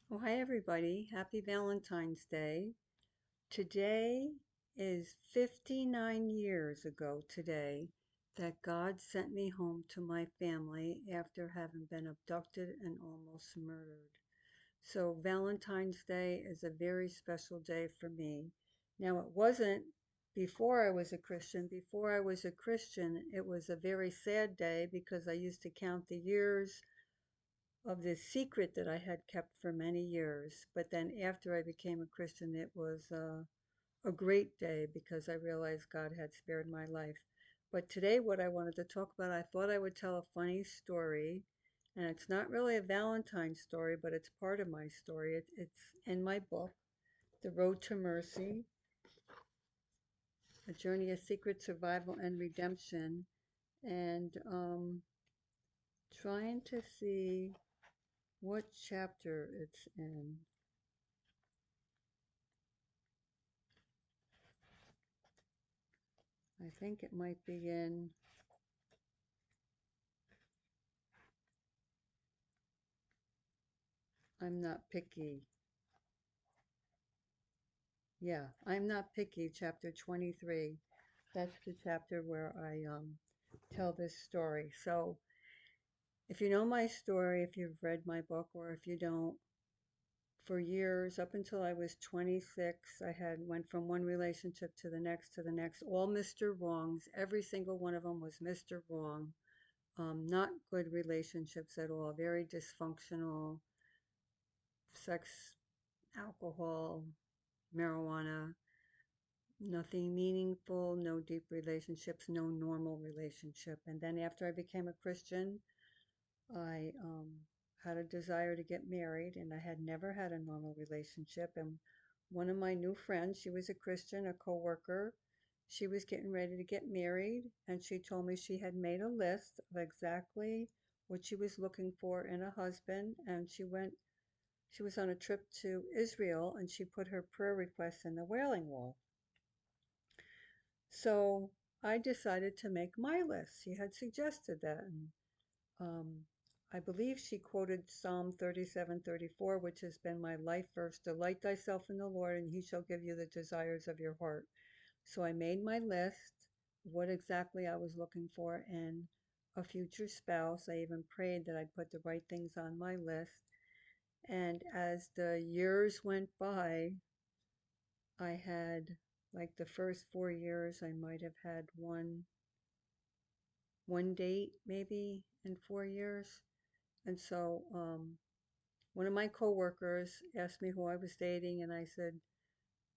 Oh, hi everybody. Happy Valentine's Day. Today is 59 years ago today that God sent me home to my family after having been abducted and almost murdered. So Valentine's Day is a very special day for me. Now, it wasn't before I was a Christian. Before I was a Christian, it was a very sad day because I used to count the years of this secret that I had kept for many years. But then after I became a Christian, it was a great day because I realized God had spared my life. But today, what I wanted to talk about, I thought I would tell a funny story. And it's not really a Valentine story, but it's part of my story. It's in my book, The Road to Mercy, A Journey of Secret Survival and Redemption. And trying to see what chapter it's in. I think it might be in, I'm not picky. Yeah, I'm not picky, chapter 23. That's the chapter where I tell this story. So, if you know my story, if you've read my book, or if you don't, for years, up until I was 26, I had went from one relationship to the next, all Mr. Wrongs. Every single one of them was Mr. Wrong. Not good relationships at all, very dysfunctional, sex, alcohol, marijuana, nothing meaningful, no deep relationships, no normal relationship. And then after I became a Christian, I had a desire to get married, and I had never had a normal relationship. And one of my new friends, she was a Christian, a coworker, she was getting ready to get married, and she told me she had made a list of exactly what she was looking for in a husband. And she was on a trip to Israel, and she put her prayer requests in the Wailing Wall. So I decided to make my list. She had suggested that. And um, I believe she quoted Psalm 37:34, which has been my life verse. Delight thyself in the Lord, and he shall give you the desires of your heart. So I made my list, what exactly I was looking for in a future spouse. I even prayed that I'd put the right things on my list. And as the years went by, I had, like the first 4 years, I might have had one date maybe in 4 years. And so one of my coworkers asked me who I was dating, and I said,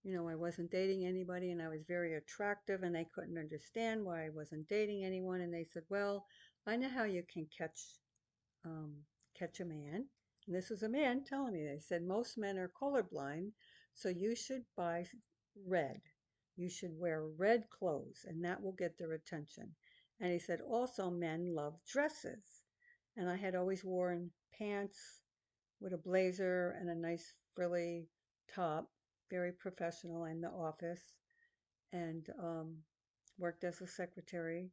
I wasn't dating anybody, and I was very attractive, and they couldn't understand why I wasn't dating anyone. And they said, well, I know how you can um, catch a man. And this was a man telling me. They said most men are colorblind, so you should buy red. You should wear red clothes, and that will get their attention. And he said also men love dresses. And I had always worn pants with a blazer and a nice frilly top, very professional in the office, and worked as a secretary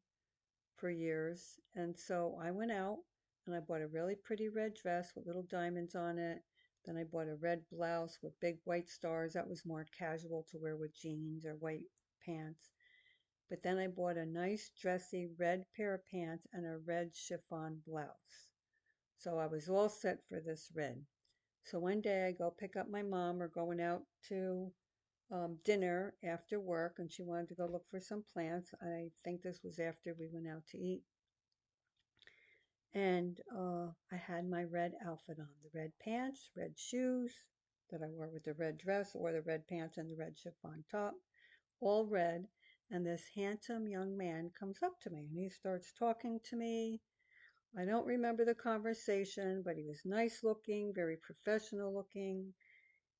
for years. And so I went out and I bought a really pretty red dress with little diamonds on it. Then I bought a red blouse with big white stars. That was more casual to wear with jeans or white pants. But then I bought a nice dressy red pair of pants and a red chiffon blouse. So I was all set for this red. So one day I go pick up my mom. We're going out to dinner after work, and she wanted to go look for some plants. I think this was after we went out to eat. And I had my red outfit on, the red pants, red shoes that I wore with the red dress, or the red pants and the red chiffon top, all red. And this handsome young man comes up to me and he starts talking to me. I don't remember the conversation, but he was nice looking, very professional looking.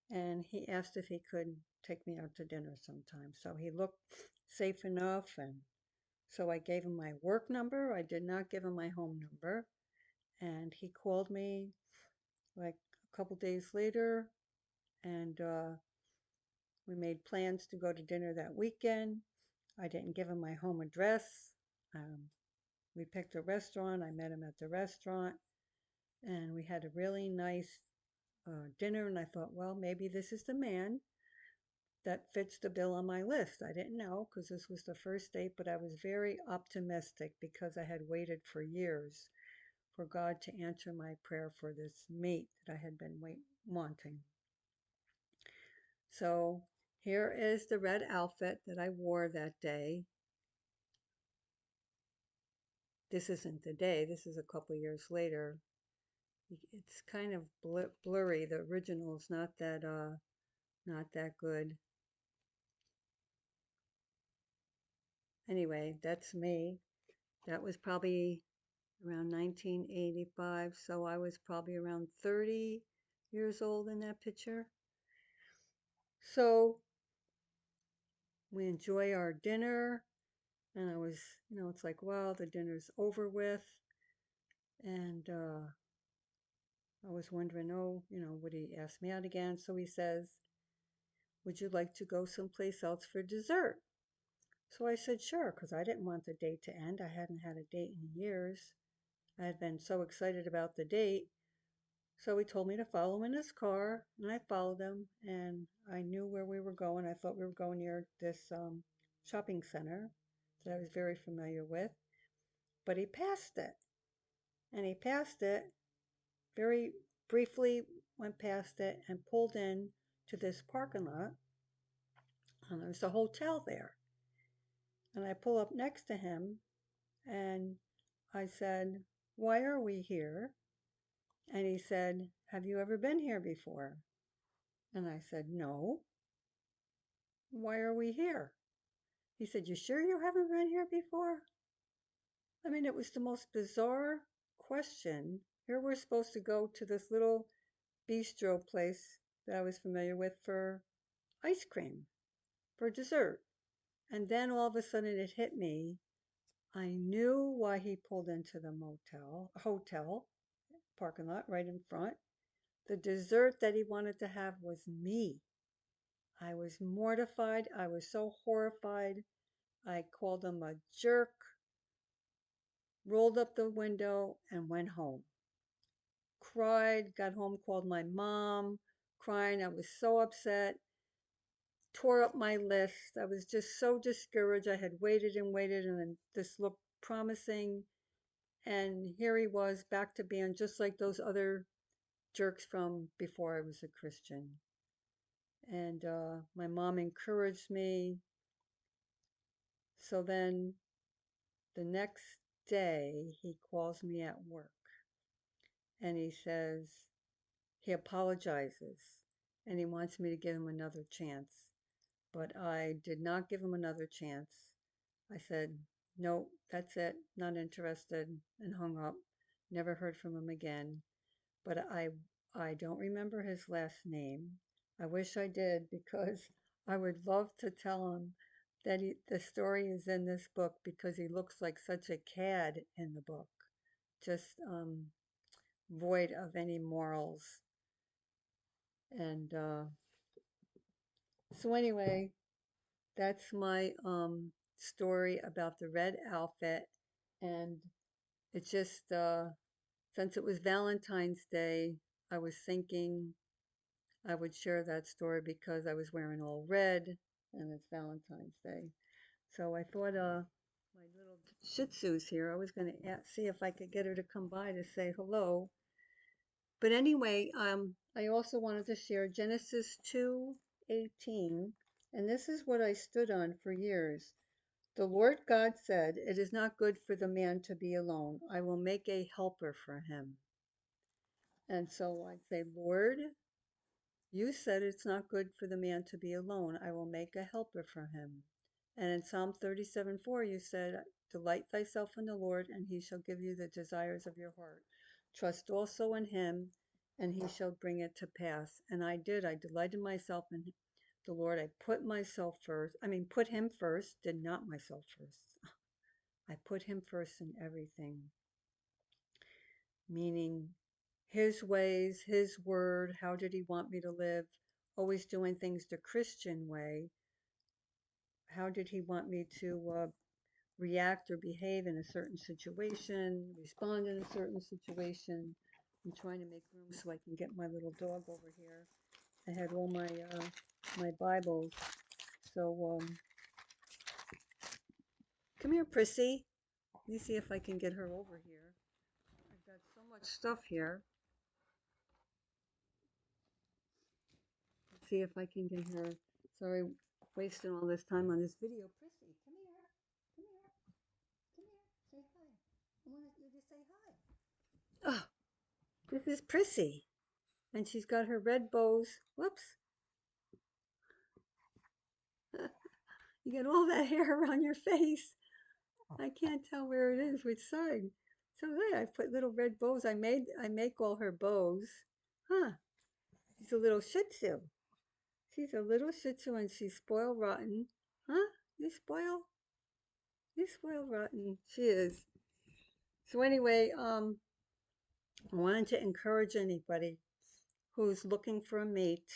And he asked if he could take me out to dinner sometime. So he looked safe enough. And so I gave him my work number. I did not give him my home number. And he called me like a couple days later, and we made plans to go to dinner that weekend. I didn't give him my home address. Um, we picked a restaurant. I met him at the restaurant, and we had a really nice dinner, and I thought, well, maybe this is the man that fits the bill on my list. I didn't know because this was the first date, but I was very optimistic because I had waited for years for God to answer my prayer for this mate that I had been wanting. So here is the red outfit that I wore that day. This isn't the day, this is a couple years later. It's kind of blurry. The original's not that good. Anyway, that's me. That was probably around 1985, so I was probably around 30 years old in that picture. So we enjoy our dinner, and I was, it's like, well, the dinner's over with, and I was wondering, oh, would he ask me out again? So he says, would you like to go someplace else for dessert? So I said, sure, because I didn't want the date to end. I hadn't had a date in years. I had been so excited about the date. So he told me to follow in his car, and I followed him, and I knew where we were going. I thought we were going near this shopping center that I was very familiar with, but he passed it, and he passed it very briefly, went past it, and pulled in to this parking lot, and there's a hotel there. And I pull up next to him, and I said, why are we here? And he said, have you ever been here before? And I said, no. Why are we here? He said, you sure you haven't been here before? I mean, it was the most bizarre question. Here we're supposed to go to this little bistro place that I was familiar with for ice cream, for dessert. And then all of a sudden it hit me. I knew why he pulled into the hotel parking lot right in front. The dessert that he wanted to have was me. I was mortified. I was so horrified. I called him a jerk, rolled up the window, and went home. Cried, got home, called my mom, crying. I was so upset, tore up my list. I was just so discouraged. I had waited and waited, and then this looked promising. And here he was back to being just like those other jerks from before I was a Christian. And my mom encouraged me. So then the next day, he calls me at work and he says, he apologizes and he wants me to give him another chance. But I did not give him another chance. I said, no, that's it, not interested, and hung up. Never heard from him again. But I don't remember his last name. I wish I did because I would love to tell him that the story is in this book because he looks like such a cad in the book, just void of any morals. And so anyway, that's my story about the red outfit. And it just since it was Valentine's Day, I was thinking I would share that story because I was wearing all red and it's Valentine's Day. So I thought my little Shih Tzu's here. I was going to see if I could get her to come by to say hello. But anyway, I also wanted to share Genesis 2:18, and this is what I stood on for years. The Lord God said, it is not good for the man to be alone. I will make a helper for him. And so I'd say, Lord, you said it's not good for the man to be alone. I will make a helper for him. And in Psalm 37:4, you said, delight thyself in the Lord, and he shall give you the desires of your heart. Trust also in him, and he shall bring it to pass. And I did. I delighted myself in the Lord. I put myself first. Put him first, did not myself first. I put him first in everything, meaning his ways, his word, how did he want me to live, always doing things the Christian way. How did he want me to react or behave in a certain situation, respond in a certain situation, I'm trying to make room so I can get my little dog over here. I had all my Bibles. So come here, Prissy. Let me see if I can get her over here. I've got so much stuff here. Let's see if I can get her. Sorry, wasting all this time on this video. Prissy, come here. Come here. Come here. Say hi. I want you to say hi. Oh, this is Prissy. And she's got her red bows. Whoops. You got all that hair around your face. I can't tell where it is, which side. So hey, I put little red bows. I make all her bows. Huh. She's a little Shih Tzu. She's a little Shih Tzu and she's spoiled rotten. Huh? You spoil? You spoil rotten. She is. So anyway, I wanted to encourage anybody who's looking for a mate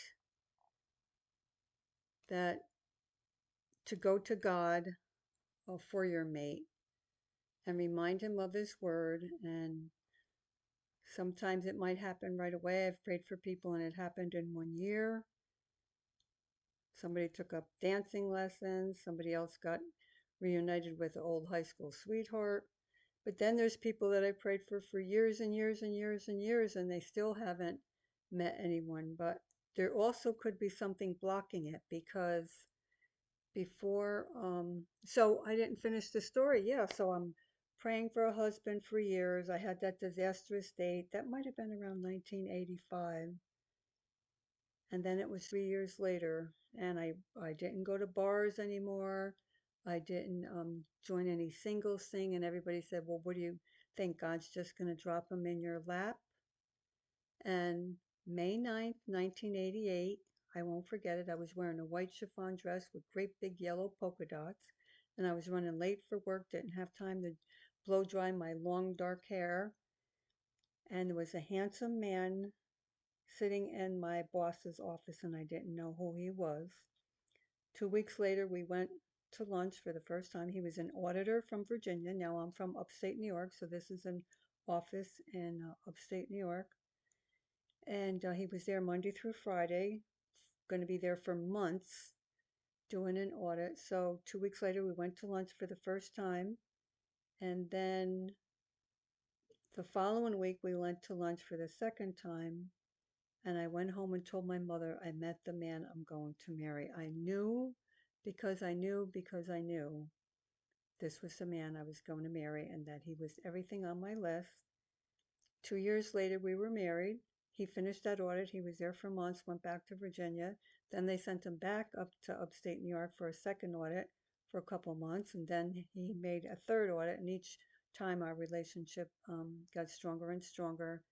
that to go to God for your mate and remind him of his word. And sometimes it might happen right away. I've prayed for people and it happened in 1 year. Somebody took up dancing lessons. Somebody else got reunited with an old high school sweetheart. But then there's people that I prayed for years and years and years and years, and they still haven't met anyone. But there also could be something blocking it because before, so I didn't finish the story. Yeah, so I'm praying for a husband for years. I had that disastrous date. That might have been around 1985. And then it was 3 years later, and I didn't go to bars anymore. I didn't join any singles thing, and everybody said, well, what do you think? God's just going to drop them in your lap? And May 9th, 1988, I won't forget it. I was wearing a white chiffon dress with great big yellow polka dots, and I was running late for work, didn't have time to blow dry my long dark hair. And there was a handsome man sitting in my boss's office, and I didn't know who he was. 2 weeks later, we went to lunch for the first time. He was an auditor from Virginia. Now I'm from upstate New York, so this is an office in upstate New York. And he was there Monday through Friday, going to be there for months doing an audit. So 2 weeks later, we went to lunch for the first time. And then the following week, we went to lunch for the second time. And I went home and told my mother I met the man I'm going to marry. I knew because I knew because I knew this was the man I was going to marry and that he was everything on my list. 2 years later, we were married. He finished that audit. He was there for months, went back to Virginia. Then they sent him back up to upstate New York for a second audit for a couple months. And then he made a third audit. And each time our relationship got stronger and stronger.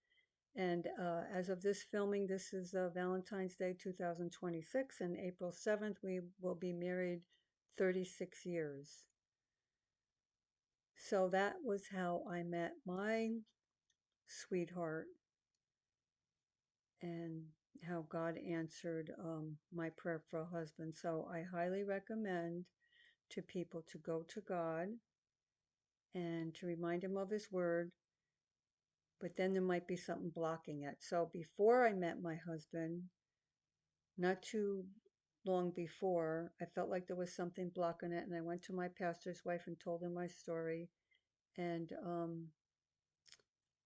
And as of this filming, this is Valentine's Day 2026, and April 7th, we will be married 36 years. So that was how I met my sweetheart and how God answered my prayer for a husband. So I highly recommend to people to go to God and to remind him of his word, but then there might be something blocking it. So before I met my husband, not too long before, I felt like there was something blocking it, and I went to my pastor's wife and told her my story. And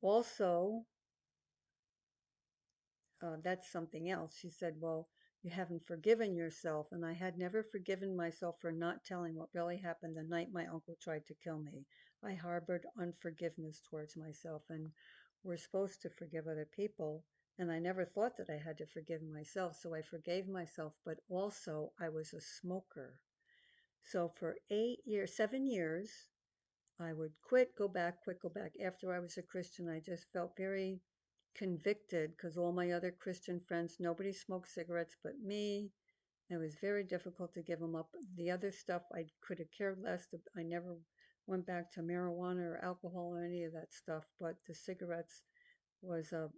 also, that's something else. She said, well, you haven't forgiven yourself. And I had never forgiven myself for not telling what really happened the night my uncle tried to kill me. I harbored unforgiveness towards myself, and we're supposed to forgive other people. And I never thought that I had to forgive myself. So I forgave myself, but also I was a smoker. So for 8 years, 7 years, I would quit, go back, quit, go back. After I was a Christian, I just felt very convicted because all my other Christian friends, nobody smoked cigarettes but me. It was very difficult to give them up. The other stuff I could have cared less. I never went back to marijuana or alcohol or any of that stuff, but the cigarettes was a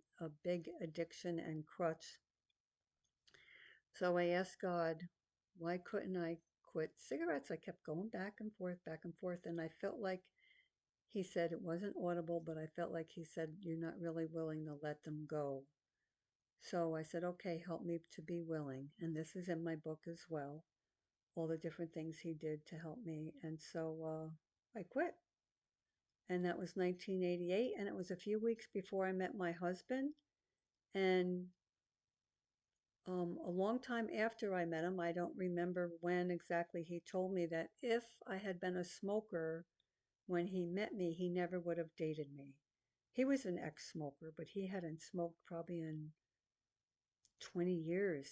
big addiction and crutch. So I asked God, why couldn't I quit cigarettes? I kept going back and forth, and I felt like he said it wasn't audible, but I felt like he said, "You're not really willing to let them go." So I said, "Okay, help me to be willing." And this is in my book as well, all the different things he did to help me. And so I quit. And that was 1988. And it was a few weeks before I met my husband. And a long time after I met him, I don't remember when exactly, he told me that if I had been a smoker when he met me, he never would have dated me. He was an ex-smoker, but he hadn't smoked probably in 20 years.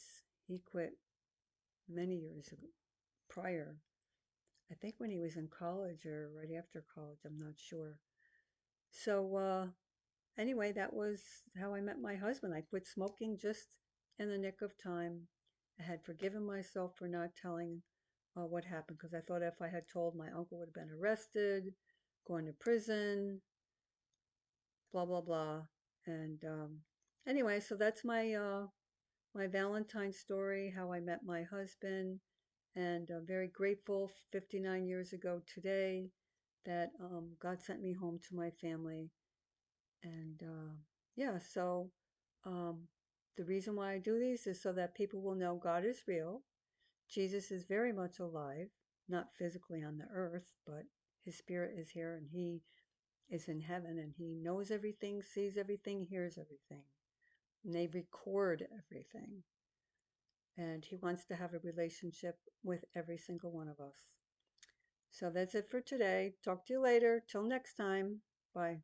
He quit many years ago, prior. I think when he was in college or right after college, I'm not sure. So, anyway, that was how I met my husband. I quit smoking just in the nick of time. I had forgiven myself for not telling what happened, because I thought if I had told, my uncle would have been arrested, going to prison, blah blah blah. And anyway, so that's my Valentine story, how I met my husband, and I'm very grateful 59 years ago today that God sent me home to my family. And yeah, so um, the reason why I do these is so that people will know God is real. Jesus is very much alive, not physically on the earth, but his spirit is here, and he is in heaven, and he knows everything, sees everything, hears everything. And they record everything. And he wants to have a relationship with every single one of us. So that's it for today. Talk to you later. Till next time. Bye.